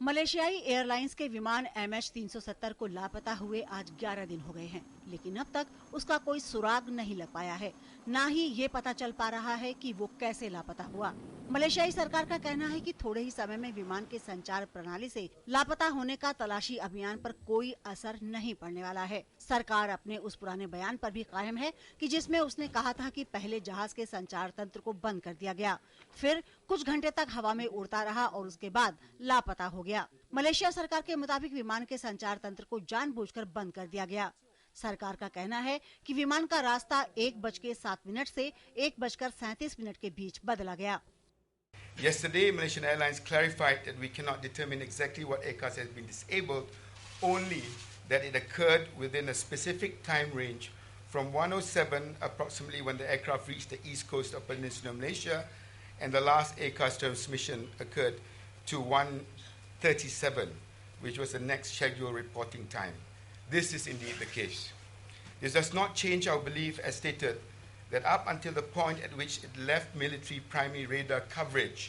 मलेशियाई airlines के विमान MH370 को लापता हुए आज 11 दिन हो गए हैं, लेकिन अब तक उसका कोई सुराग नहीं लग पाया है। न ही ये पता चल पा रहा है कि वो कैसे लापता हुआ। मलेशियाई सरकार का कहना है कि थोड़े ही समय में विमान के संचार प्रणाली से लापता होने का तलाशी अभियान पर कोई असर नहीं पड़ने वाला है। सरकार अपने उस पुराने बयान पर भी कायम है कि जिसमें उसने कहा था कि पहले जहाज के संचार तंत्र को बंद कर दिया गया, फिर कुछ घंटे तक हवा में उड़ता रहा और उसके बाद लापता हो गया। मलेशिया सरकार के मुताबिक विमान के संचार तंत्र को जानबूझकर बंद कर दिया गया। सरकार का कहना है कि विमान का रास्ता 1:07 से 1:37 के बीच बदला गया। Yesterday, Malaysian Airlines clarified that we cannot determine exactly what aircraft has been disabled, only that it occurred within a specific time range from 1:07 approximately when the aircraft reached the east coast of Peninsular Malaysia, and the last aircraft transmission occurred to 1:37, which was the next scheduled reporting time. This is indeed the case. This does not change our belief, as stated, that up until the point at which it left military primary radar coverage,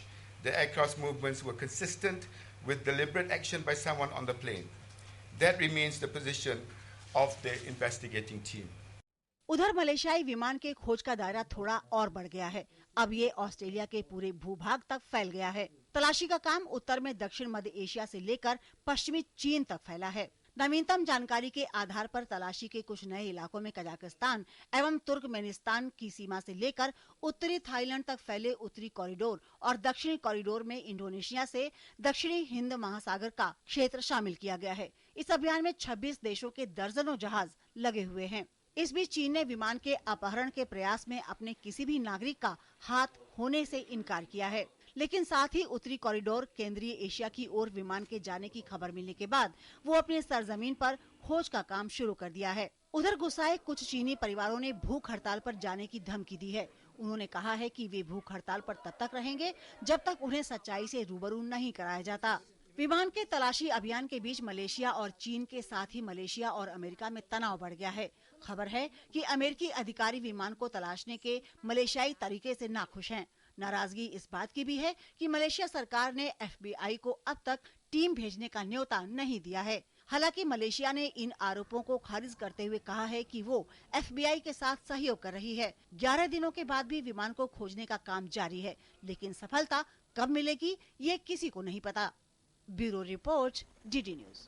the aircraft's movements were consistent with deliberate action by someone on the plane. That remains the position of the investigating team. उधर मलेशियाई विमान के खोज का दायरा थोड़ा और बढ़ गया है। अब ये ऑस्ट्रेलिया के पूरे भूभाग तक फैल गया है। तलाशी का काम उत्तर में दक्षिण मध्य एशिया से लेकर पश्चिमी चीन तक फैला है। नवीनतम जानकारी के आधार पर तलाशी के कुछ नए इलाकों में कजाकिस्तान एवं तुर्कमेनिस्तान की सीमा से लेकर उत्तरी थाईलैंड तक फैले उत्तरी कॉरिडोर और दक्षिणी कॉरिडोर में इंडोनेशिया से दक्षिणी हिंद महासागर का क्षेत्र शामिल किया गया है। इस अभियान में 26 देशों के दर्जनों जहाज लगे हुए हैं। इस बीच चीन ने विमान के अपहरण के प्रयास में अपने किसी भी नागरिक का हाथ होने से इनकार किया है, लेकिन साथ ही उत्तरी कॉरिडोर केंद्रीय एशिया की ओर विमान के जाने की खबर मिलने के बाद वो अपने सरजमीन पर खोज का काम शुरू कर दिया है। उधर गुस्साए कुछ चीनी परिवारों ने भूख हड़ताल पर जाने की धमकी दी है। उन्होंने कहा है कि वे भूख हड़ताल पर तब तक रहेंगे जब तक उन्हें सच्चाई से रूबरू नहीं कराया जाता। विमान के तलाशी अभियान के बीच मलेशिया और चीन के साथ ही मलेशिया और अमेरिका में तनाव बढ़ गया है। खबर है कि अमेरिकी अधिकारी विमान को तलाशने के मलेशियाई तरीके से नाखुश हैं। नाराजगी इस बात की भी है कि मलेशिया सरकार ने FBI को अब तक टीम भेजने का न्योता नहीं दिया है। हालांकि मलेशिया ने इन आरोपों को खारिज करते हुए कहा है कि वो FBI के साथ सहयोग कर रही है। 11 दिनों के बाद भी विमान को खोजने का काम जारी है, लेकिन सफलता कब मिलेगी ये किसी को नहीं पता। Bureau report, DD news.